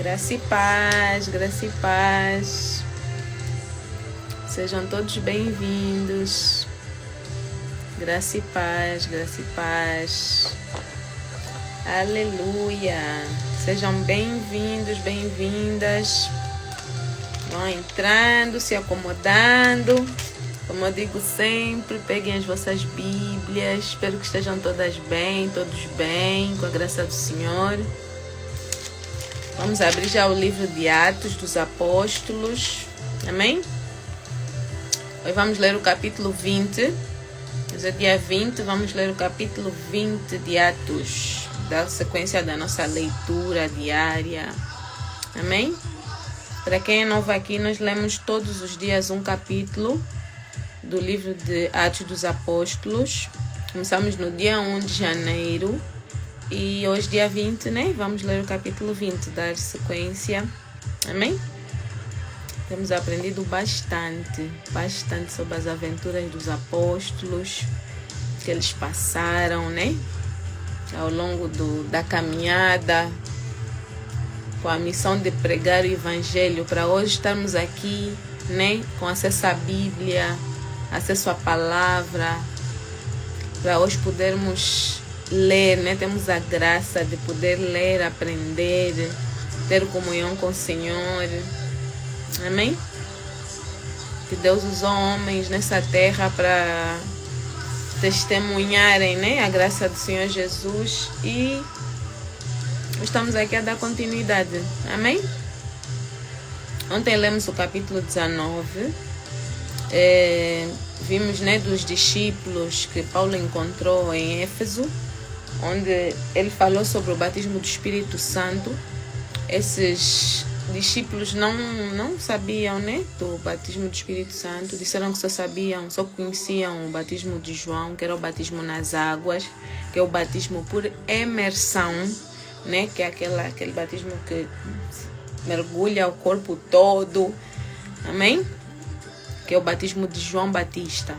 Graça e paz, graça e paz. Sejam todos bem-vindos. Graça e paz, graça e paz. Aleluia. Sejam bem-vindos, bem-vindas. Vão entrando, se acomodando. Como eu digo sempre, peguem as vossas Bíblias. Espero que estejam todas bem, todos bem, com a graça do Senhor. Vamos abrir já o livro de Atos dos Apóstolos. Amém? Hoje vamos ler o capítulo 20. Hoje é dia 20, vamos ler o capítulo 20 de Atos. Da sequência da nossa leitura diária. Amém? Para quem é novo aqui, nós lemos todos os dias um capítulo do livro de Atos dos Apóstolos. Começamos no dia 1 de janeiro. E hoje, dia 20, né? Vamos ler o capítulo 20, dar sequência. Amém? Temos aprendido bastante sobre as aventuras dos apóstolos que eles passaram, né? Ao longo da caminhada, com a missão de pregar o evangelho, para hoje estarmos aqui, né? Com acesso à Bíblia, acesso à palavra, para hoje podermos ler, né? Temos a graça de poder ler, aprender, ter comunhão com o Senhor. Amém? Que Deus usou homens nessa terra para testemunharem, né? A graça do Senhor Jesus, e estamos aqui a dar continuidade. Amém? Ontem lemos o capítulo 19. Vimos, né, dos discípulos que Paulo encontrou em Éfeso, onde ele falou sobre o batismo do Espírito Santo. Esses discípulos não sabiam, né, do batismo do Espírito Santo. Disseram que só conheciam o batismo de João, que era o batismo nas águas, que é o batismo por imersão, né, que é aquele batismo que mergulha o corpo todo. Amém? Que é o batismo de João Batista.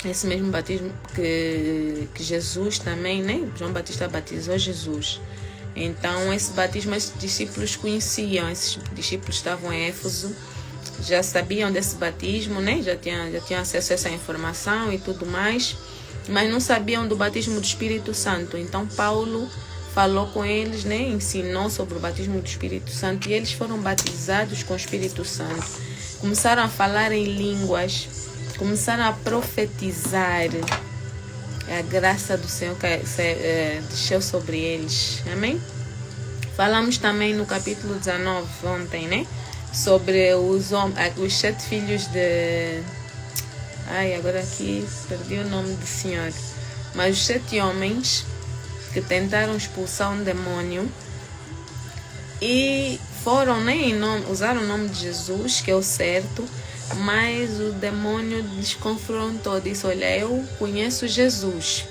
Esse mesmo batismo que Jesus também, né? João Batista batizou Jesus. Então, esse batismo, esses discípulos conheciam. Esses discípulos estavam em Éfeso, já sabiam desse batismo, né? Já tinham acesso a essa informação e tudo mais, mas não sabiam do batismo do Espírito Santo. Então, Paulo falou com eles, né? Ensinou sobre o batismo do Espírito Santo, e eles foram batizados com o Espírito Santo. Começaram a falar em línguas, começaram a profetizar. A graça do Senhor desceu sobre eles. Amém? Falamos também no capítulo 19 ontem, né? Sobre os 7 filhos de... agora aqui perdi o nome do Senhor. Mas os 7 homens que tentaram expulsar um demônio e foram, né, usaram o nome de Jesus, que é o certo, mas o demônio desconfrontou, disse: olha, eu conheço Jesus,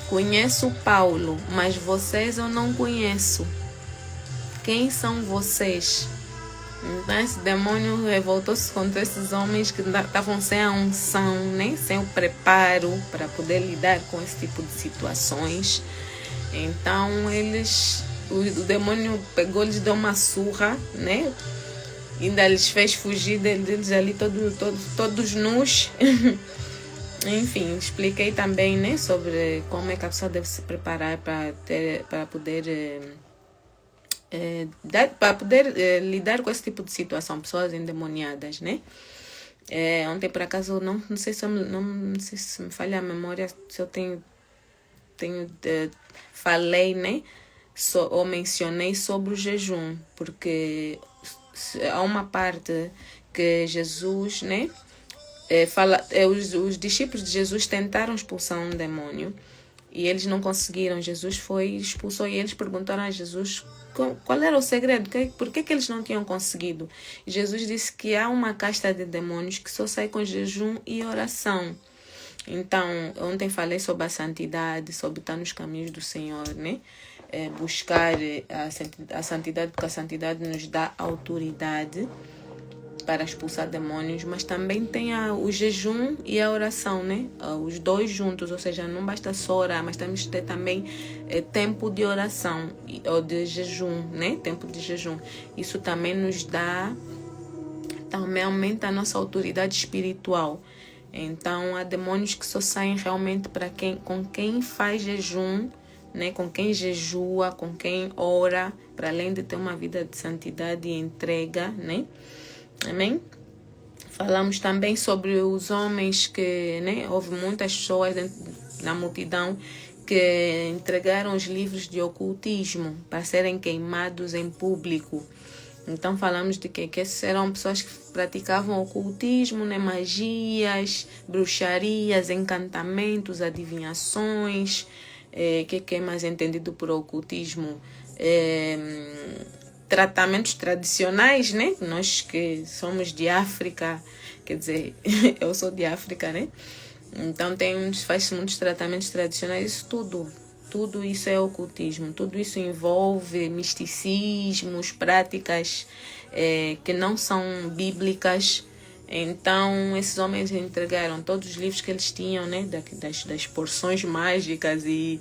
conheço Paulo, mas vocês eu não conheço. Quem são vocês? Então esse demônio revoltou-se contra esses homens que estavam sem a unção, né, sem o preparo para poder lidar com esse tipo de situações. Então o demônio pegou, lhes deu uma surra, né? Ainda lhes fez fugir deles ali todos nus. Enfim, expliquei também, né, sobre como é que a pessoa deve se preparar para poder lidar com esse tipo de situação, pessoas endemoniadas, né? Ontem, por acaso, não sei se me falha a memória, se eu falei, né, ou mencionei sobre o jejum, porque há uma parte que Jesus, né, os discípulos de Jesus tentaram expulsar um demônio e eles não conseguiram. Jesus foi e expulsou, e eles perguntaram a Jesus qual era o segredo, por que eles não tinham conseguido. E Jesus disse que há uma casta de demônios que só sai com jejum e oração. Então, ontem falei sobre a santidade, sobre estar nos caminhos do Senhor, né? Buscar a santidade, porque a santidade nos dá autoridade. para expulsar demônios, mas também tem o jejum e a oração, né? Os dois juntos, ou seja, não basta só orar, mas temos que ter também tempo de oração ou de jejum, né? Tempo de jejum. Isso também nos dá, também aumenta a nossa autoridade espiritual. Então, há demônios que só saem realmente com quem faz jejum, né? Com quem jejua, com quem ora, para além de ter uma vida de santidade e entrega, né? Amém? Falamos também sobre os homens que, né? Houve muitas pessoas na multidão que entregaram os livros de ocultismo para serem queimados em público. Então falamos de que essas eram pessoas que praticavam ocultismo, né? Magias, bruxarias, encantamentos, adivinhações. Que é mais entendido por ocultismo? Tratamentos tradicionais, né? Nós que somos de África, quer dizer, eu sou de África, né? Então faz muitos tratamentos tradicionais, isso tudo isso é ocultismo, tudo isso envolve misticismos, práticas que não são bíblicas. Então, esses homens entregaram todos os livros que eles tinham, né? Das porções mágicas e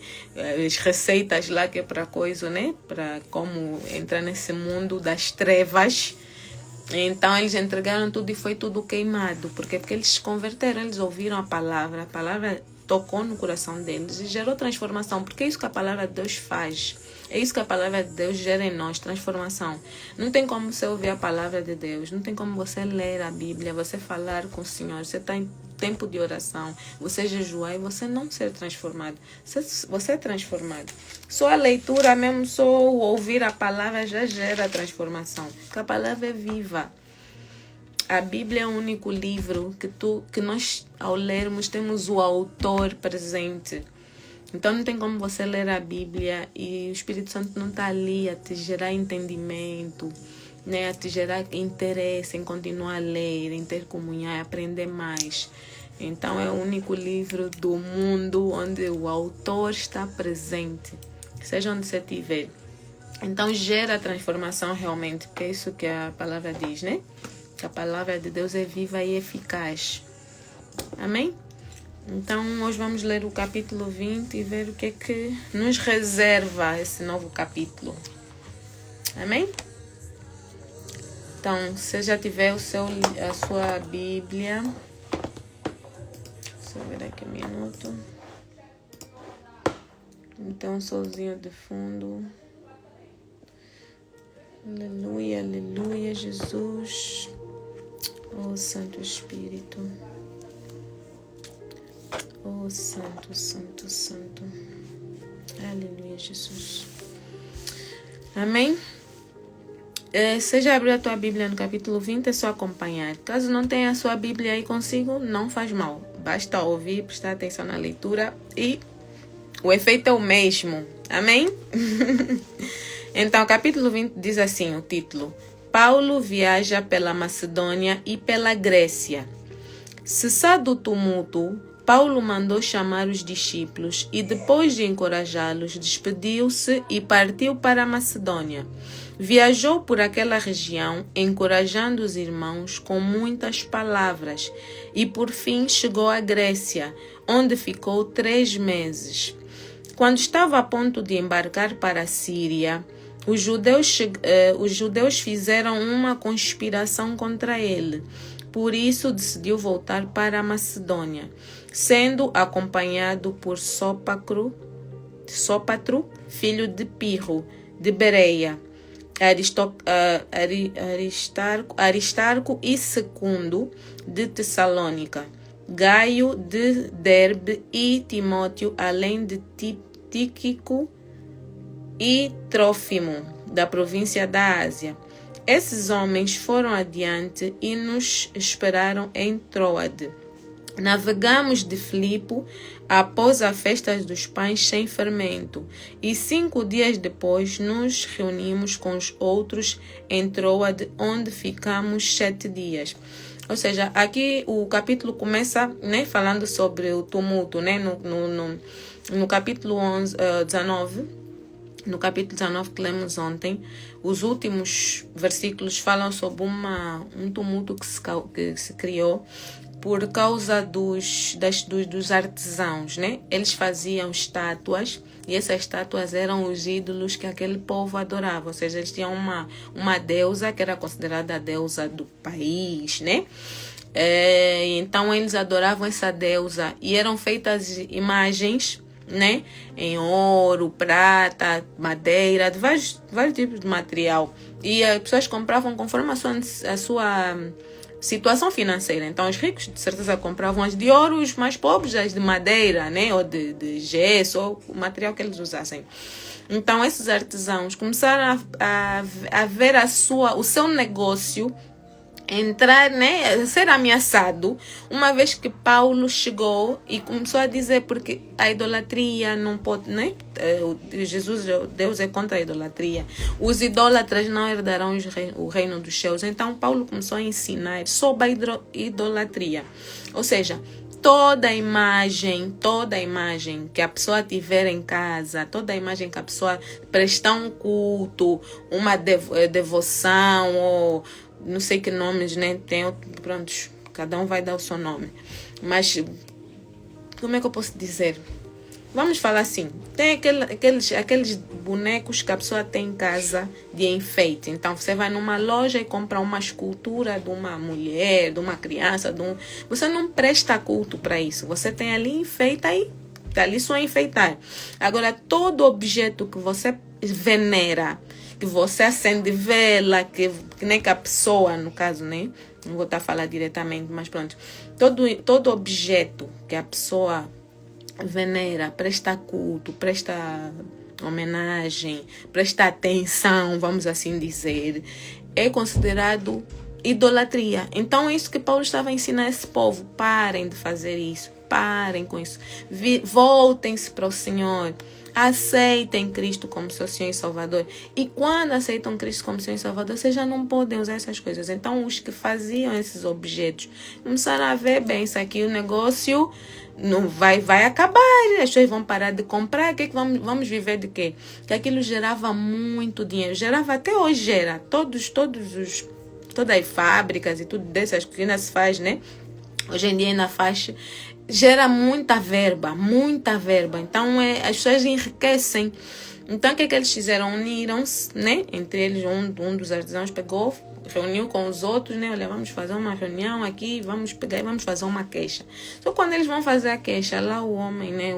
as receitas lá que é para coisa, né? Para como entrar nesse mundo das trevas. Então, eles entregaram tudo e foi tudo queimado. Por quê? Porque eles se converteram, eles ouviram a palavra tocou no coração deles e gerou transformação, porque é isso que a palavra de Deus faz. É isso que a palavra de Deus gera em nós, transformação. Não tem como você ouvir a palavra de Deus, não tem como você ler a Bíblia, você falar com o Senhor, você está em tempo de oração, você jejuar e você não ser transformado. Você é transformado. Só a leitura mesmo, só o ouvir a palavra já gera transformação, porque a palavra é viva. A Bíblia é o único livro que nós, ao lermos, temos o autor presente. Então não tem como você ler a Bíblia e o Espírito Santo não está ali a te gerar entendimento, né? A te gerar interesse em continuar a ler, em ter comunhão, a aprender mais. Então é o único livro do mundo onde o autor está presente, seja onde você estiver. Então gera transformação realmente, porque é isso que a palavra diz, né? Que a palavra de Deus é viva e eficaz. Amém? Então, hoje vamos ler o capítulo 20 e ver o que é que nos reserva esse novo capítulo. Amém? Então, se já tiver a sua Bíblia... Deixa eu ver aqui um minuto. Então, solzinho de fundo. Aleluia, aleluia, Jesus. Oh, Santo Espírito. Oh, Santo, Santo, Santo. Aleluia, Jesus. Amém? Você já abriu a tua Bíblia no capítulo 20, é só acompanhar. Caso não tenha a sua Bíblia aí consigo, não faz mal. Basta ouvir, prestar atenção na leitura e o efeito é o mesmo. Amém? Então, capítulo 20 diz assim, o título: Paulo viaja pela Macedônia e pela Grécia. Cessado o tumulto, Paulo mandou chamar os discípulos e, depois de encorajá-los, despediu-se e partiu para a Macedônia. Viajou por aquela região, encorajando os irmãos com muitas palavras, e por fim chegou à Grécia, onde ficou 3 meses. Quando estava a ponto de embarcar para a Síria, os judeus fizeram uma conspiração contra ele. Por isso decidiu voltar para a Macedônia, sendo acompanhado por Sópatro, filho de Pirro, de Bereia, Aristarco e Segundo, de Tessalônica, Gaio de Derbe e Timóteo, além de Tíquico e Trófimo, da província da Ásia. Esses homens foram adiante e nos esperaram em Troade. Navegamos de Filipo após a festa dos pães sem fermento, e 5 dias depois nos reunimos com os outros em Troade, onde ficamos 7 dias. Ou seja, aqui o capítulo começa, né, falando sobre o tumulto, né, no capítulo 19, no capítulo 19 que lemos ontem, os últimos versículos falam sobre um tumulto que se criou por causa dos artesãos, né? Eles faziam estátuas e essas estátuas eram os ídolos que aquele povo adorava. Ou seja, eles tinham uma deusa que era considerada a deusa do país, né? Então eles adoravam essa deusa e eram feitas imagens, né, em ouro, prata, madeira, de vários tipos de material, e as pessoas compravam conforme a sua situação financeira. Então os ricos de certeza compravam as de ouro, os mais pobres as de madeira, né, ou de gesso, ou o material que eles usassem. Então esses artesãos começaram a ver o seu negócio entrar, né, ser ameaçado, uma vez que Paulo chegou e começou a dizer, porque a idolatria não pode, né? Deus é contra a idolatria. Os idólatras não herdarão o reino dos céus. Então Paulo começou a ensinar sobre a idolatria. Ou seja, toda imagem que a pessoa tiver em casa, toda imagem que a pessoa prestar um culto, uma devoção, ou não sei que nomes, né? Pronto, cada um vai dar o seu nome. Mas, como é que eu posso dizer? Vamos falar assim, tem aqueles bonecos que a pessoa tem em casa de enfeite. Então, você vai numa loja e compra uma escultura de uma mulher, de uma criança, você não presta culto para isso. Você tem ali, enfeita e está ali só enfeitar. Agora, todo objeto que você venera, que você acende vela, que nem que a pessoa, no caso, né? Não vou estar a falar diretamente, mas pronto. Todo objeto que a pessoa venera, presta culto, presta homenagem, presta atenção, vamos assim dizer, é considerado idolatria. Então é isso que Paulo estava a ensinar esse povo. Parem de fazer isso, parem com isso, voltem-se para o Senhor. Aceitem Cristo como seu Senhor e Salvador. E quando aceitam Cristo como Senhor e Salvador, vocês já não podem usar essas coisas. Então, os que faziam esses objetos começaram a ver, bem, isso aqui, o negócio não vai acabar. As pessoas vão parar de comprar. Que vamos viver de quê? Que aquilo gerava muito dinheiro. Gerava, até hoje gera. Todas as fábricas e tudo dessas que ainda se faz, né? Hoje em dia ainda faz, gera muita verba. Então as pessoas enriquecem. Então o que eles fizeram? Uniram-se, né? Entre eles, um dos artesãos pegou, reuniu com os outros, né? Olha, vamos fazer uma reunião aqui, vamos pegar e vamos fazer uma queixa. Só quando eles vão fazer a queixa, lá o homem, né?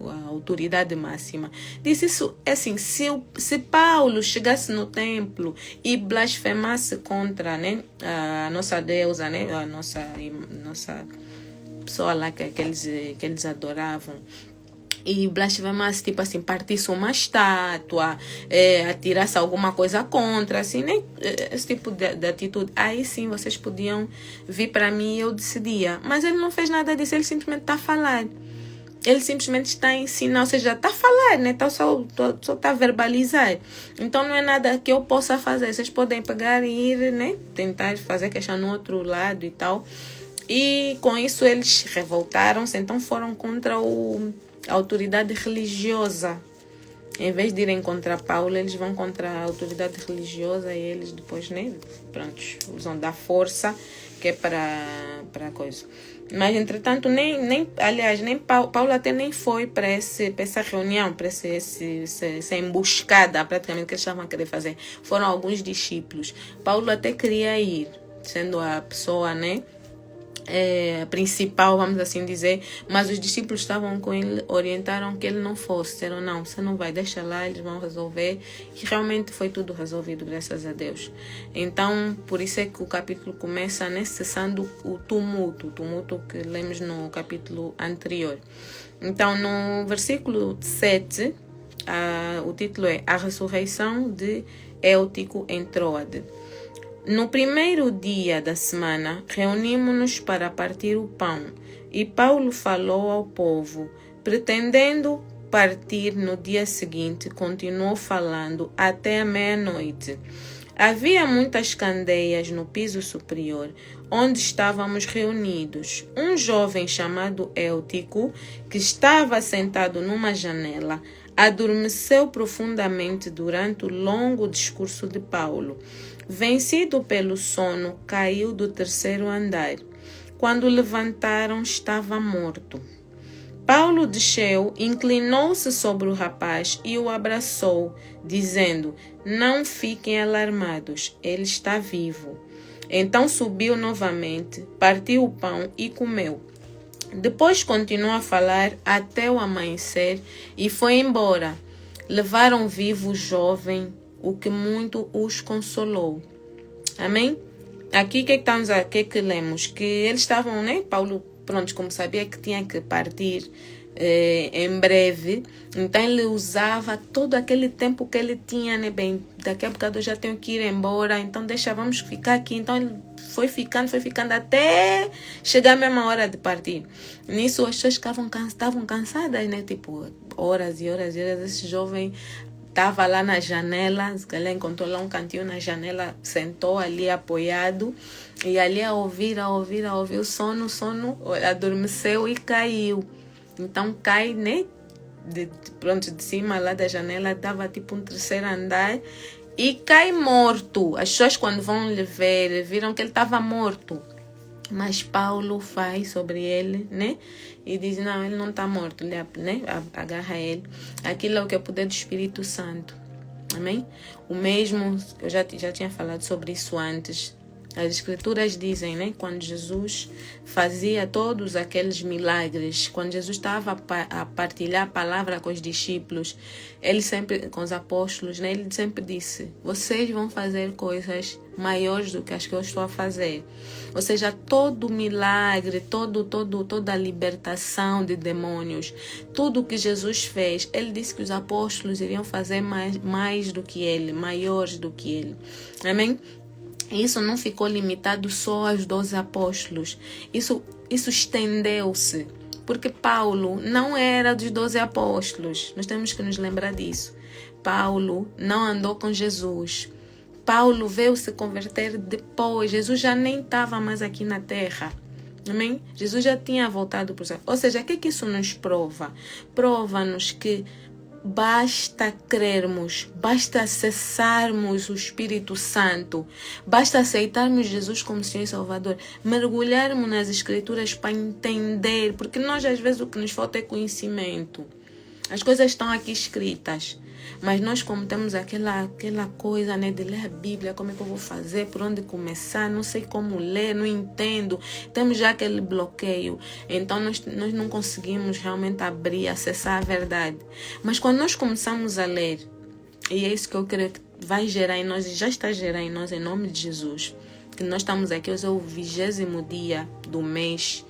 A autoridade máxima disse isso, assim, se Paulo chegasse no templo e blasfemasse contra, né, a nossa deusa, né, a nossa pessoa lá que eles adoravam, e blasfemasse, tipo assim, partisse uma estátua, atirasse alguma coisa contra, assim, né? Esse tipo de atitude. Aí sim, vocês podiam vir para mim e eu decidia. Mas ele não fez nada disso, ele simplesmente está a falar. Ele simplesmente está a ensinar, ou seja, está a falar, né? Só está a verbalizar. Então não é nada que eu possa fazer. Vocês podem pegar e ir, né? Tentar fazer queixa no outro lado e tal. E com isso eles revoltaram-se, então foram contra a autoridade religiosa. Em vez de irem contra Paulo, eles vão contra a autoridade religiosa e eles depois, né, pronto, usam da força, que é para coisa. Mas, entretanto, nem Paulo até nem foi para essa reunião, para essa emboscada, praticamente, que eles estavam a querer fazer. Foram alguns discípulos. Paulo até queria ir, sendo a pessoa, né, principal, vamos assim dizer, mas os discípulos estavam com ele, orientaram que ele não fosse, disseram, não, você não vai, deixa lá, eles vão resolver, e realmente foi tudo resolvido, graças a Deus. Então, por isso é que o capítulo começa, né, cessando o tumulto que lemos no capítulo anterior. Então, no versículo 7, o título é A Ressurreição de Eutico em Troade. No primeiro dia da semana, reunimos-nos para partir o pão, e Paulo falou ao povo. Pretendendo partir no dia seguinte, continuou falando até a meia-noite. Havia muitas candeias no piso superior, onde estávamos reunidos. Um jovem chamado Eutico, que estava sentado numa janela, adormeceu profundamente durante o longo discurso de Paulo. Vencido pelo sono, caiu do terceiro andar. Quando levantaram, estava morto. Paulo desceu, inclinou-se sobre o rapaz e o abraçou, dizendo: "Não fiquem alarmados, ele está vivo." Então subiu novamente, partiu o pão e comeu. Depois continuou a falar até o amanhecer e foi embora. Levaram vivo o jovem, o que muito os consolou. Amém? Aqui o que lemos? Que eles estavam, né? Paulo, pronto, como sabia que tinha que partir em breve, então ele usava todo aquele tempo que ele tinha, né? Bem, daqui a bocado eu já tenho que ir embora, então vamos ficar aqui. Então ele foi ficando até chegar a mesma hora de partir. Nisso as pessoas estavam cansadas, né? Tipo, horas e horas e horas. Esse jovem estava lá na janela, ela encontrou lá um cantinho na janela, sentou ali apoiado e ali a ouvir o sono, adormeceu e caiu. Então cai, né? De cima lá da janela, estava tipo um terceiro andar e cai morto. As pessoas quando vão lhe ver, viram que ele estava morto. Mas Paulo faz sobre ele, né? E diz: não, ele não está morto, né? Agarra ele. Aquilo é o que é o poder do Espírito Santo. Amém? O mesmo, eu já tinha falado sobre isso antes. As escrituras dizem, né? Quando Jesus fazia todos aqueles milagres, quando Jesus estava a partilhar a palavra com os discípulos, ele sempre, com os apóstolos, né? Ele sempre disse: vocês vão fazer coisas maiores do que as que eu estou a fazer. Ou seja, todo milagre, toda a libertação de demônios, tudo que Jesus fez, ele disse que os apóstolos iriam fazer mais do que ele, maiores do que ele. Amém? Isso não ficou limitado só aos 12 apóstolos. Isso estendeu-se. Porque Paulo não era dos 12 apóstolos. Nós temos que nos lembrar disso. Paulo não andou com Jesus. Paulo veio se converter depois. Jesus já nem estava mais aqui na terra. Amém? Jesus já tinha voltado para o céu. Ou seja, o que isso nos prova? Prova-nos que basta crermos, basta acessarmos o Espírito Santo, basta aceitarmos Jesus como Senhor e Salvador, mergulharmos nas Escrituras para entender, porque nós às vezes o que nos falta é conhecimento. As coisas estão aqui escritas, mas nós como temos aquela coisa, né, de ler a Bíblia, como é que eu vou fazer, por onde começar, não sei como ler, não entendo, temos já aquele bloqueio, então nós não conseguimos realmente abrir, acessar a verdade. Mas quando nós começamos a ler, e é isso que eu creio que vai gerar em nós, e já está gerando em nós, em nome de Jesus, que nós estamos aqui, hoje é o 20º dia do mês,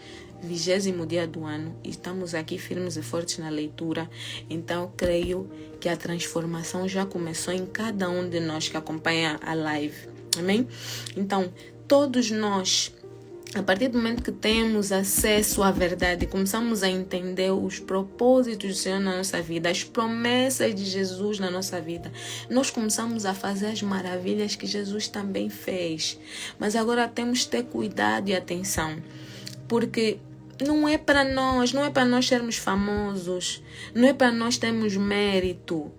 20º dia do ano, e estamos aqui firmes e fortes na leitura. Então creio que a transformação já começou em cada um de nós que acompanha a live. Amém? Então todos nós, a partir do momento que temos acesso à verdade, começamos a entender os propósitos do Senhor na nossa vida, as promessas de Jesus na nossa vida, nós começamos a fazer as maravilhas que Jesus também fez. Mas agora temos que ter cuidado e atenção, porque não é para nós sermos famosos, não é para nós termos mérito.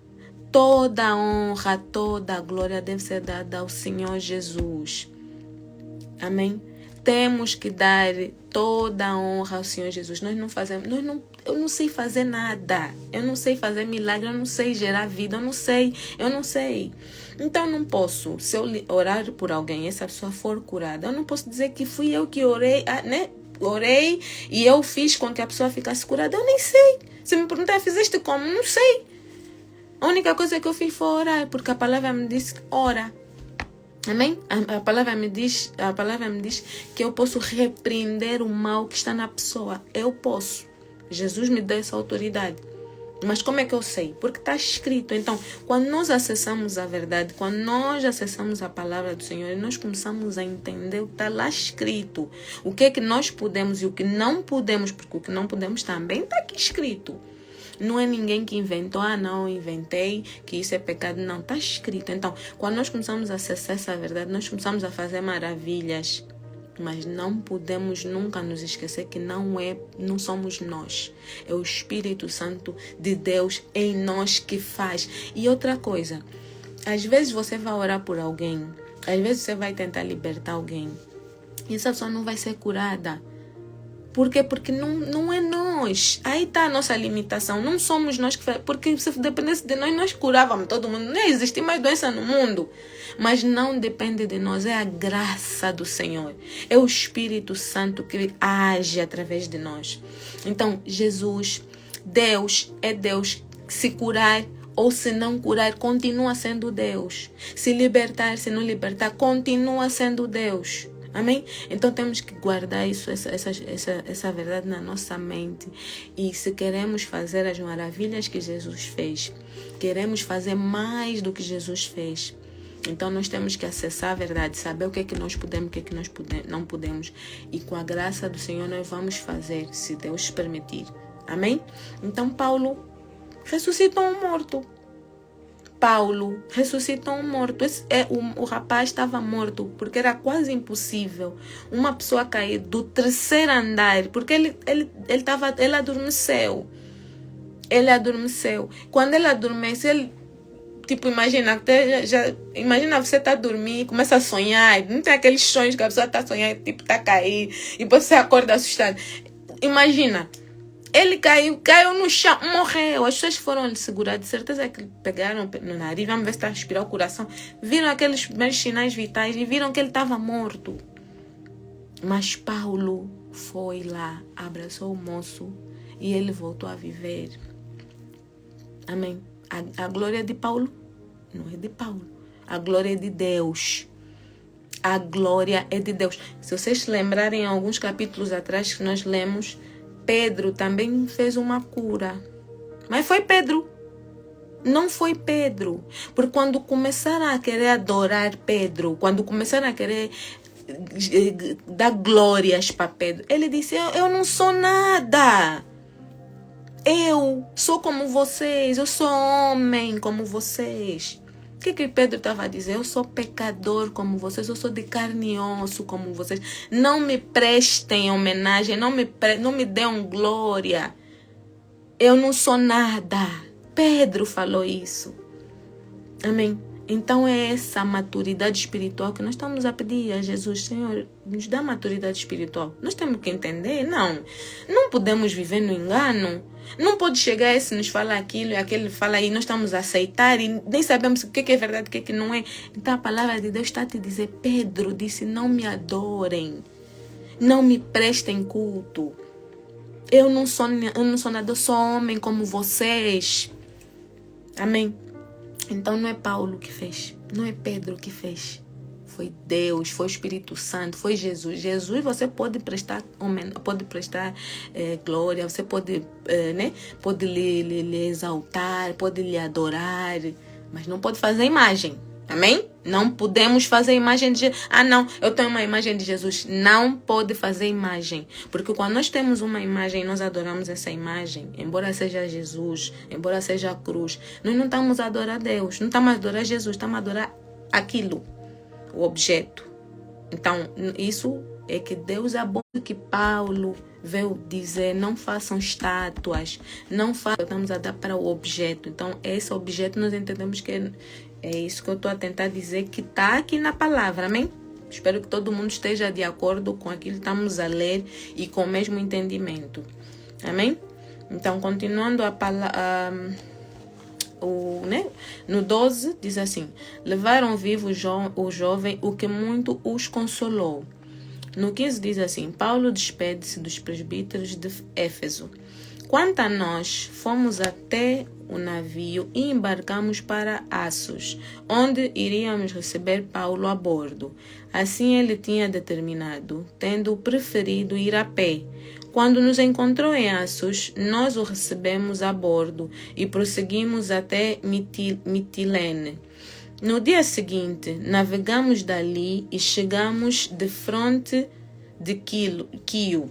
Toda a honra, toda a glória deve ser dada ao Senhor Jesus. Amém? Temos que dar toda a honra ao Senhor Jesus. Eu não sei fazer nada. Eu não sei fazer milagre, eu não sei gerar vida, eu não sei. Então não posso, se eu orar por alguém e essa pessoa for curada, eu não posso dizer que fui eu que orei, né? Orei e eu fiz com que a pessoa ficasse curada. Eu nem sei. Se me perguntar, fizeste como? Não sei. A única coisa que eu fiz foi orar, porque a palavra me disse ora. Amém? A palavra me diz que eu posso repreender o mal que está na pessoa. Eu posso. Jesus me deu essa autoridade. Mas como é que eu sei? Porque está escrito. Então, quando nós acessamos a verdade, quando nós acessamos a palavra do Senhor, nós começamos a entender o que está lá escrito. O que é que nós podemos e o que não podemos, porque o que não podemos também está aqui escrito. Não é ninguém que inventou, não, inventei, que isso é pecado. Não, está escrito. Então, quando nós começamos a acessar essa verdade, nós começamos a fazer maravilhas. Mas não podemos nunca nos esquecer que não somos nós. É o Espírito Santo de Deus em nós que faz. E outra coisa, às vezes você vai orar por alguém, às vezes você vai tentar libertar alguém, e essa pessoa não vai ser curada. Por quê? Porque não é nós. Aí está a nossa limitação. Não somos nós que fazemos. Porque se dependesse de nós, nós curávamos todo mundo. Não existe mais doença no mundo. Mas não depende de nós. É a graça do Senhor. É o Espírito Santo que age através de nós. Então, Jesus, Deus é Deus. Se curar ou se não curar, continua sendo Deus. Se libertar, se não libertar, continua sendo Deus. Amém? Então temos que guardar essa verdade na nossa mente. E se queremos fazer as maravilhas que Jesus fez, queremos fazer mais do que Jesus fez, então nós temos que acessar a verdade, saber o que é que nós podemos, o que é que nós não podemos. E com a graça do Senhor nós vamos fazer, se Deus permitir. Amém? Então Paulo ressuscitou um morto. Paulo ressuscitou um morto. O rapaz estava morto porque era quase impossível uma pessoa cair do terceiro andar, porque ele adormeceu. Ele adormeceu. Quando ele adormece, imagina você tá dormindo e começa a sonhar. Não tem aqueles sonhos que a pessoa tá sonhando, tá a cair e você acorda assustado. Imagina. Ele caiu no chão, morreu. As pessoas foram lhe segurar, de certeza que pegaram no nariz, vamos ver se está a respirar o coração. Viram aqueles primeiros sinais vitais e viram que ele estava morto. Mas Paulo foi lá, abraçou o moço e ele voltou a viver. Amém. A glória é de Paulo? Não é de Paulo. A glória é de Deus. A glória é de Deus. Se vocês se lembrarem, alguns capítulos atrás que nós lemos, Pedro também fez uma cura. Mas foi Pedro. Não foi Pedro. Porque quando começaram a querer adorar Pedro, quando começaram a querer dar glórias para Pedro, ele disse, eu não sou nada. Eu sou como vocês. Eu sou homem como vocês. O que Pedro estava a dizer? Eu sou pecador como vocês, eu sou de carne e osso como vocês. Não me prestem homenagem, não me dêem glória. Eu não sou nada. Pedro falou isso. Amém? Então é essa maturidade espiritual que nós estamos a pedir a Jesus. Senhor, nos dá maturidade espiritual. Nós temos que entender, não podemos viver no engano. Não pode chegar esse nos fala aquilo e aquele fala e nós estamos a aceitar e nem sabemos o que é verdade, o que não é. Então a palavra de Deus está a te dizer, Pedro disse, não me adorem, não me prestem culto. Eu não sou nada, eu sou homem como vocês. Amém? Então não é Paulo que fez, não é Pedro que fez. Foi Deus, foi o Espírito Santo, foi Jesus. Jesus você pode prestar glória, você pode lhe exaltar, pode lhe adorar, mas não pode fazer imagem. Amém? Não podemos fazer imagem de Jesus. Não, eu tenho uma imagem de Jesus. Não pode fazer imagem. Porque quando nós temos uma imagem, nós adoramos essa imagem. Embora seja Jesus, embora seja a cruz. Nós não estamos a adorar Deus. Não estamos a adorar Jesus. Estamos a adorar aquilo. O objeto. Então, isso é que Deus é bom. Que Paulo veio dizer, não façam estátuas. Estamos a dar para o objeto. Então, esse objeto nós entendemos que é isso que eu estou a tentar dizer, que está aqui na palavra, amém? Espero que todo mundo esteja de acordo com aquilo que estamos a ler e com o mesmo entendimento, amém? Então, continuando a palavra, no 12 diz assim, levaram vivo o jovem, o que muito os consolou. No 15 diz assim, Paulo despede-se dos presbíteros de Éfeso. Quanto a nós, fomos até o navio e embarcamos para Assos, onde iríamos receber Paulo a bordo. Assim ele tinha determinado, tendo preferido ir a pé. Quando nos encontrou em Assos, nós o recebemos a bordo e prosseguimos até Mitilene. No dia seguinte, navegamos dali e chegamos de fronte de Quio.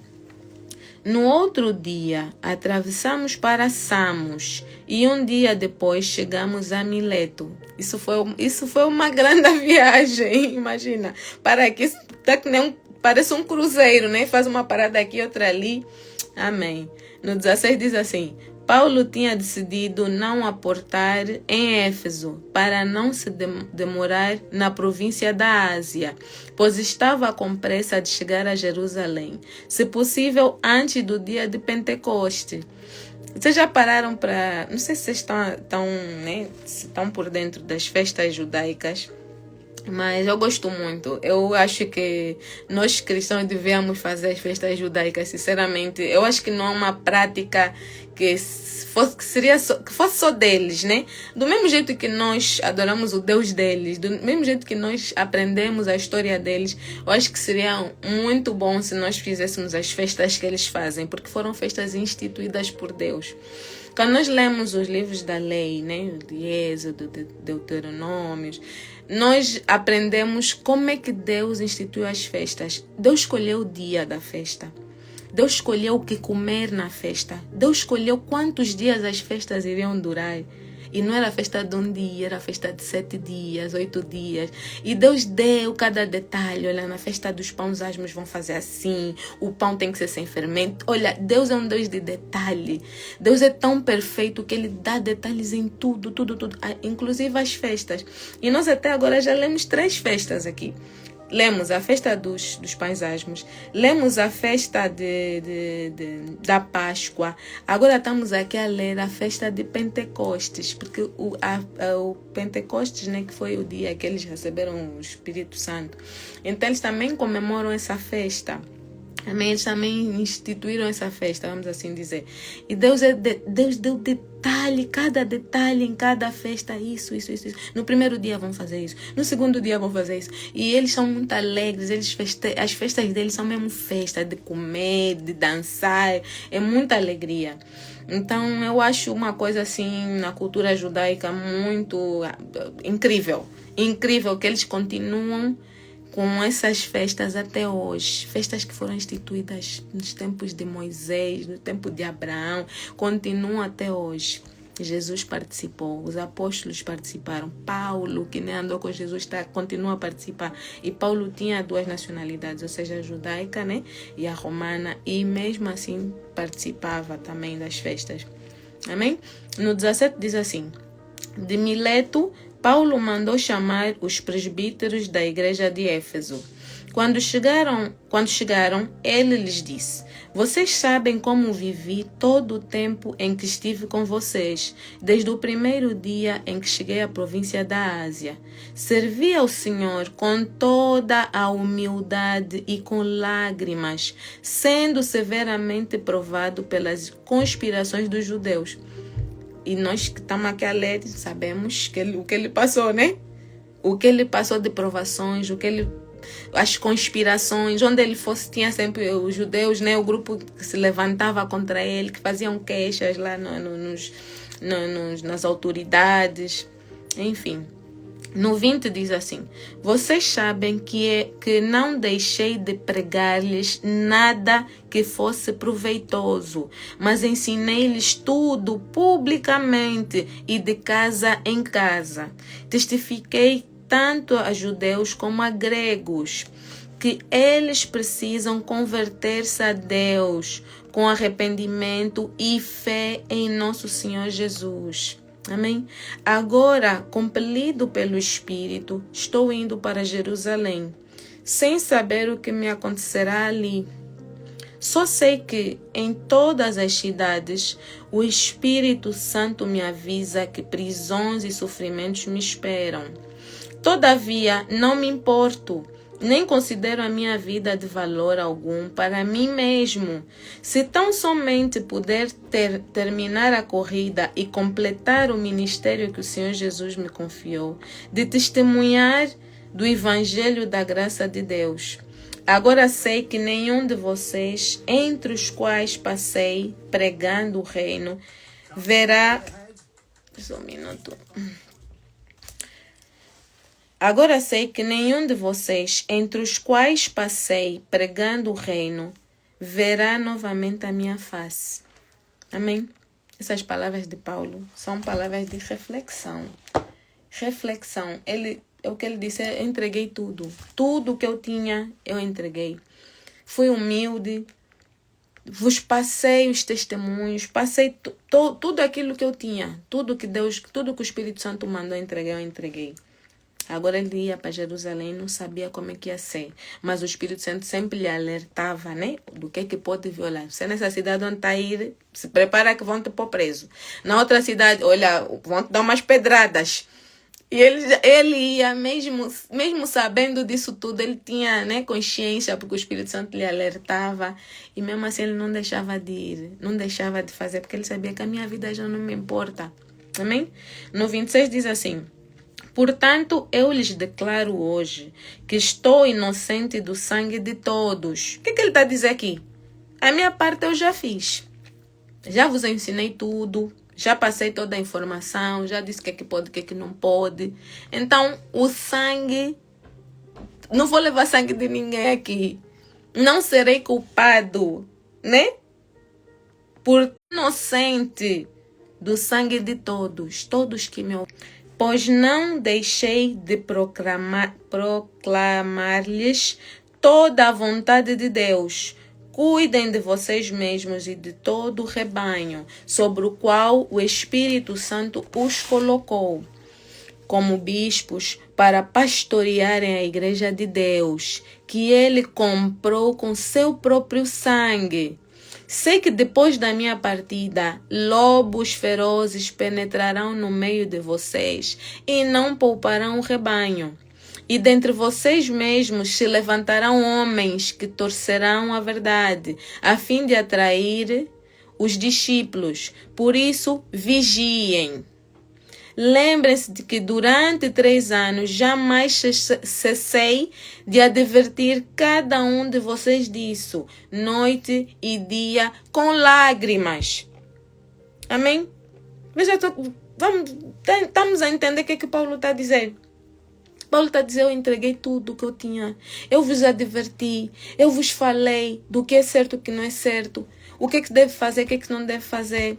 No outro dia, atravessamos para Samos e um dia depois chegamos a Mileto. Isso foi uma grande viagem, imagina. Para aqui, tá que nem parece um cruzeiro, né? Faz uma parada aqui, outra ali. Amém. No 16 diz assim: Paulo tinha decidido não aportar em Éfeso para não se demorar na província da Ásia, pois estava com pressa de chegar a Jerusalém, se possível antes do dia de Pentecoste. Vocês já pararam para... Não sei se vocês estão por dentro das festas judaicas, mas eu gosto muito. Eu acho que nós cristãos devemos fazer as festas judaicas, sinceramente. Eu acho que não é uma prática que fosse só deles, né? Do mesmo jeito que nós adoramos o Deus deles, do mesmo jeito que nós aprendemos a história deles, eu acho que seria muito bom se nós fizéssemos as festas que eles fazem, porque foram festas instituídas por Deus. Quando nós lemos os livros da lei, né, de Êxodo, de Deuteronômio, nós aprendemos como é que Deus instituiu as festas. Deus escolheu o dia da festa. Deus escolheu o que comer na festa. Deus escolheu quantos dias as festas iriam durar. E não era festa de um dia, era festa de 7 dias, 8 dias. E Deus deu cada detalhe. Olha, na festa dos pães asmos vão fazer assim. O pão tem que ser sem fermento. Olha, Deus é um Deus de detalhe. Deus é tão perfeito que Ele dá detalhes em tudo, tudo, tudo. Tudo. Inclusive as festas. E nós até agora já lemos 3 festas aqui. Lemos a festa dos pães asmos, lemos a festa da Páscoa, agora estamos aqui a ler a festa de Pentecostes, porque o Pentecostes, né, que foi o dia que eles receberam o Espírito Santo, então eles também comemoram essa festa. Amém? Eles também instituíram essa festa, vamos assim dizer. E Deus deu detalhe, cada detalhe em cada festa, isso. No primeiro dia vão fazer isso, no segundo dia vão fazer isso. E eles são muito alegres, as festas deles são mesmo festa de comer, de dançar, é muita alegria. Então eu acho uma coisa assim na cultura judaica muito incrível que eles continuam com essas festas até hoje, festas que foram instituídas nos tempos de Moisés, no tempo de Abraão, continuam até hoje. Jesus participou, os apóstolos participaram, Paulo, que nem andou com Jesus, continua a participar. E Paulo tinha 2 nacionalidades, ou seja, a judaica, né, e a romana, e mesmo assim participava também das festas. Amém? No 17 diz assim: de Mileto, Paulo mandou chamar os presbíteros da igreja de Éfeso. Quando chegaram, ele lhes disse: vocês sabem como vivi todo o tempo em que estive com vocês, desde o primeiro dia em que cheguei à província da Ásia. Servi ao Senhor com toda a humildade e com lágrimas, sendo severamente provado pelas conspirações dos judeus. E nós que estamos aqui a ler, sabemos o que ele passou, né? O que ele passou de provações, as conspirações, onde ele fosse, tinha sempre os judeus, né? O grupo que se levantava contra ele, que faziam queixas lá nas autoridades, enfim. No 20 diz assim: vocês sabem que não deixei de pregar-lhes nada que fosse proveitoso, mas ensinei-lhes tudo publicamente e de casa em casa. Testifiquei tanto a judeus como a gregos que eles precisam converter-se a Deus com arrependimento e fé em nosso Senhor Jesus. Amém? Agora, compelido pelo Espírito, estou indo para Jerusalém, sem saber o que me acontecerá ali. Só sei que em todas as cidades o Espírito Santo me avisa que prisões e sofrimentos me esperam. Todavia, não me importo, nem considero a minha vida de valor algum para mim mesmo. Se tão somente puder terminar a corrida e completar o ministério que o Senhor Jesus me confiou, de testemunhar do Evangelho da graça de Deus. Agora sei que nenhum de vocês, entre os quais passei pregando o reino, verá... Só um minuto... Agora sei que nenhum de vocês, entre os quais passei pregando o reino, verá novamente a minha face. Amém? Essas palavras de Paulo são palavras de reflexão. Reflexão. O que ele disse, eu entreguei tudo. Tudo que eu tinha, eu entreguei. Fui humilde. Vos passei os testemunhos. Passei tudo aquilo que eu tinha. Tudo que o Espírito Santo mandou entregar, eu entreguei. Agora ele ia para Jerusalém, não sabia como é que ia ser. Mas o Espírito Santo sempre lhe alertava, né? Do que pode violar. Você nessa cidade onde está a ir, se prepara que vão te pôr preso. Na outra cidade, olha, vão te dar umas pedradas. E ele ia, mesmo sabendo disso tudo, ele tinha, né, consciência, porque o Espírito Santo lhe alertava. E mesmo assim ele não deixava de ir, não deixava de fazer, porque ele sabia que a minha vida já não me importa. Amém? No 26 diz assim: portanto, eu lhes declaro hoje que estou inocente do sangue de todos. O que ele está a dizer aqui? A minha parte eu já fiz. Já vos ensinei tudo. Já passei toda a informação. Já disse o que pode, o que não pode. Então, o sangue... Não vou levar sangue de ninguém aqui. Não serei culpado, né? Por inocente do sangue de todos. Todos que me ouvem. Pois não deixei de proclamar-lhes toda a vontade de Deus. Cuidem de vocês mesmos e de todo o rebanho, sobre o qual o Espírito Santo os colocou, como bispos, para pastorearem a igreja de Deus, que ele comprou com seu próprio sangue. Sei que depois da minha partida, lobos ferozes penetrarão no meio de vocês e não pouparão o rebanho. E dentre vocês mesmos se levantarão homens que torcerão a verdade, a fim de atrair os discípulos. Por isso, vigiem. Lembrem-se de que durante 3 anos jamais cessei de advertir cada um de vocês disso, noite e dia, com lágrimas. Amém? Veja, estamos a entender o que Paulo está a dizer. Paulo está a dizer, eu entreguei tudo o que eu tinha. Eu vos adverti, eu vos falei do que é certo e o que não é certo. O que deve fazer, o que não deve fazer.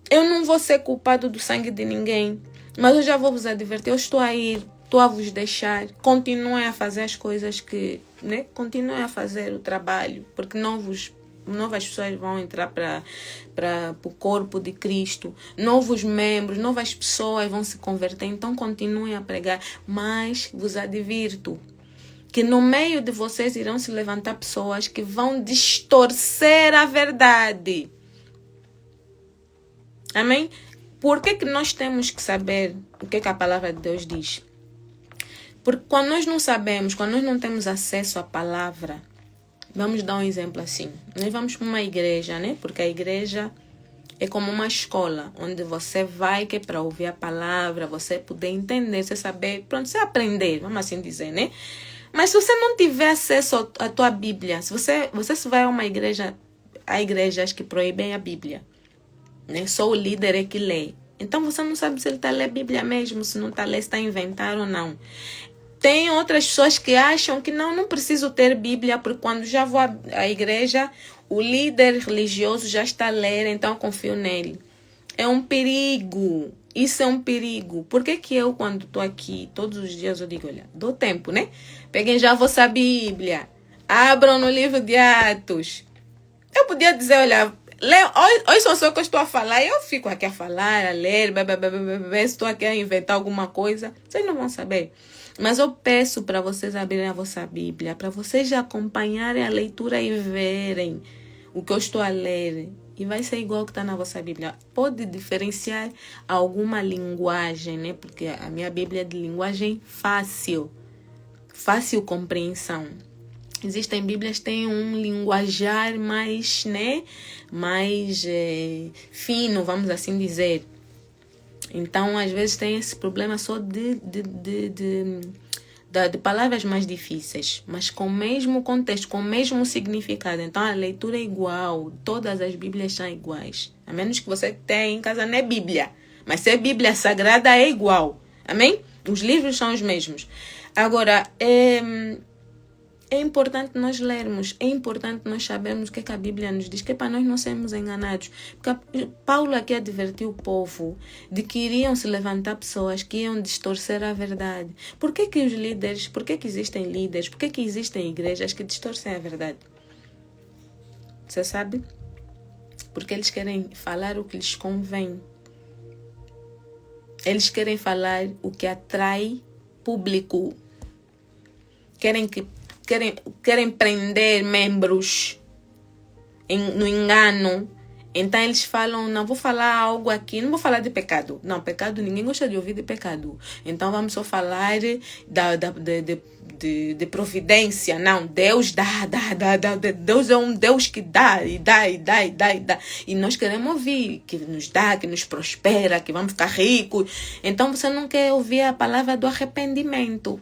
Eu não vou ser culpado do sangue de ninguém, mas eu já vou vos advertir. Eu estou a ir, estou a vos deixar. Continuem a fazer as coisas que... né? Continuem a fazer o trabalho, porque novas pessoas vão entrar para o corpo de Cristo. Novos membros, novas pessoas vão se converter. Então continuem a pregar. Mas vos advirto que no meio de vocês irão se levantar pessoas que vão distorcer a verdade. Amém? Por que nós temos que saber o que a palavra de Deus diz? Porque quando nós não sabemos, quando nós não temos acesso à palavra, vamos dar um exemplo assim. Nós vamos para uma igreja, né? Porque a igreja é como uma escola, onde você vai que é para ouvir a palavra, você poder entender, você saber, pronto, você aprender, vamos assim dizer, né? Mas se você não tiver acesso à tua Bíblia, se você vai a uma igreja, há igrejas que proíbem a Bíblia. Né? Só o líder é que lê. Então você não sabe se ele está a ler a Bíblia mesmo, se não está a ler, se está a inventar ou não. Tem outras pessoas que acham que não preciso ter Bíblia, porque quando já vou à igreja, o líder religioso já está a ler, então eu confio nele. É um perigo. Isso é um perigo. Por que eu, quando estou aqui, todos os dias eu digo, olha, dou tempo, né? Peguem já a vossa Bíblia. Abram no livro de Atos. Eu podia dizer, olha... Hoje só o que eu estou a falar, eu fico aqui a falar, a ler, estou aqui a inventar alguma coisa, vocês não vão saber. Mas eu peço para vocês abrirem a vossa Bíblia, para vocês já acompanharem a leitura e verem o que eu estou a ler. E vai ser igual que está na vossa Bíblia. Pode diferenciar alguma linguagem, né? Porque a minha Bíblia é de linguagem fácil compreensão. Existem Bíblias que têm um linguajar mais, né, mais fino, vamos assim dizer. Então, às vezes tem esse problema só de palavras mais difíceis, mas com o mesmo contexto, com o mesmo significado. Então, a leitura é igual, todas as Bíblias são iguais. A menos que você tenha em casa, não é Bíblia, mas se é Bíblia Sagrada, é igual. Amém? Os livros são os mesmos. Agora, É importante nós lermos, é importante nós sabermos o que a Bíblia nos diz, que é para nós não sermos enganados. Porque Paulo aqui advertiu o povo de que iriam se levantar pessoas que iam distorcer a verdade. Por que os líderes, por que existem líderes, por que existem igrejas que distorcem a verdade? Você sabe? Porque eles querem falar o que lhes convém. Eles querem falar o que atrai público. Querem prender membros no engano. Então eles falam, não vou falar algo aqui, não vou falar de pecado. Não, pecado, ninguém gosta de ouvir de pecado. Então vamos só falar de providência. Não, Deus dá. Deus é um Deus que dá, e dá. E nós queremos ouvir que nos dá, que nos prospera, que vamos ficar ricos. Então você não quer ouvir a palavra do arrependimento.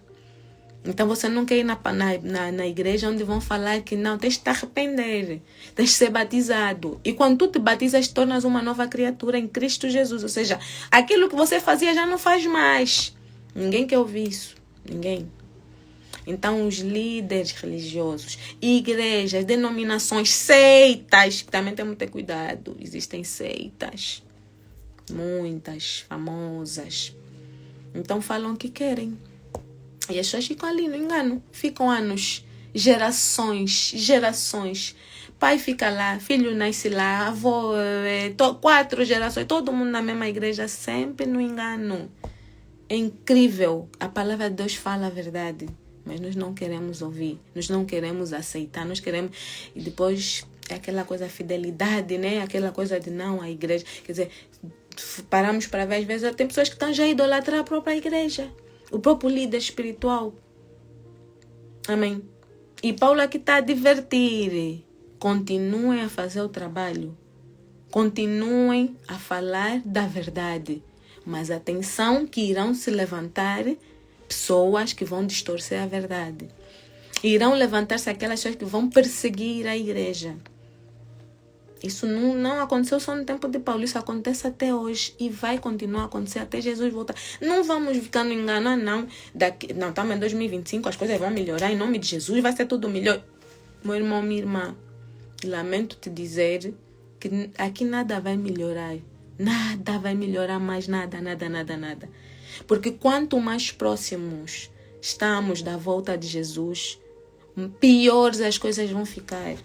Então você não quer ir na igreja onde vão falar que não, tens de te arrepender, tens de ser batizado. E quando tu te batizas, tornas uma nova criatura em Cristo Jesus. Ou seja, aquilo que você fazia já não faz mais. Ninguém quer ouvir isso. Ninguém. Então os líderes religiosos, igrejas, denominações, seitas, que também temos que ter cuidado. Existem seitas, muitas, famosas. Então falam o que querem. E as pessoas ficam ali no engano. Ficam anos, gerações. Pai fica lá, filho nasce lá, avô, 4 gerações, todo mundo na mesma igreja, sempre no engano. É incrível. A palavra de Deus fala a verdade, mas nós não queremos ouvir, nós não queremos aceitar, nós queremos... E depois é aquela coisa, fidelidade, né? Aquela coisa de não, a igreja... Quer dizer, paramos para ver, às vezes tem pessoas que estão já a idolatrar a própria igreja. O próprio líder espiritual. Amém. E Paulo aqui está a advertir. Continuem a fazer o trabalho. Continuem a falar da verdade. Mas atenção que irão se levantar pessoas que vão distorcer a verdade. Irão levantar-se aquelas pessoas que vão perseguir a igreja. Isso não aconteceu só no tempo de Paulo, isso acontece até hoje e vai continuar a acontecer até Jesus voltar. Não vamos ficar no engano, não. Não, estamos em 2025, as coisas vão melhorar, em nome de Jesus vai ser tudo melhor. Meu irmão, minha irmã, lamento te dizer que aqui nada vai melhorar. Nada vai melhorar mais, nada. Porque quanto mais próximos estamos da volta de Jesus, piores as coisas vão ficar.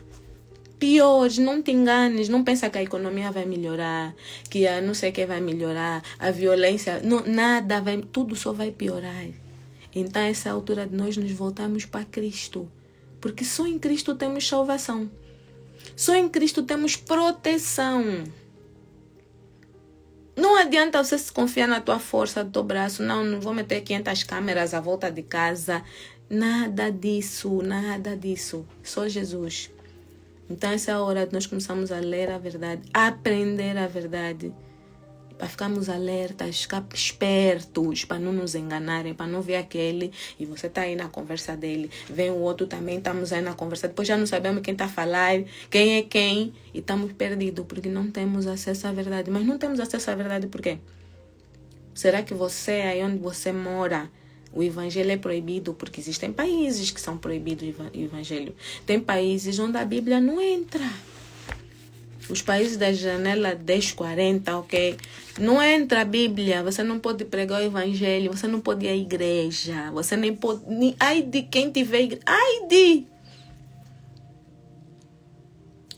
Piores, não te enganes, não pensa que a economia vai melhorar, que a não sei o que vai melhorar, a violência, não, nada vai, tudo só vai piorar. Então essa é a altura de nós nos voltarmos para Cristo, porque só em Cristo temos salvação, só em Cristo temos proteção. Não adianta você se confiar na tua força, do teu braço, não vou meter 500 câmeras à volta de casa, nada disso, só Jesus. Então essa é a hora de nós começarmos a ler a verdade, a aprender a verdade, para ficarmos alertas, ficar espertos, para não nos enganarem, para não ver aquele e você está aí na conversa dele, vem o outro também, estamos aí na conversa, depois já não sabemos quem está a falar, quem é quem, e estamos perdidos porque não temos acesso à verdade. Mas não temos acesso à verdade por quê? Será que você, aí onde você mora, o evangelho é proibido? Porque existem países que são proibidos o evangelho. Tem países onde a Bíblia não entra. Os países da janela 1040, ok? Não entra a Bíblia. Você não pode pregar o evangelho. Você não pode ir à igreja. Você nem pode... Ai de quem tiver igreja. Ai de...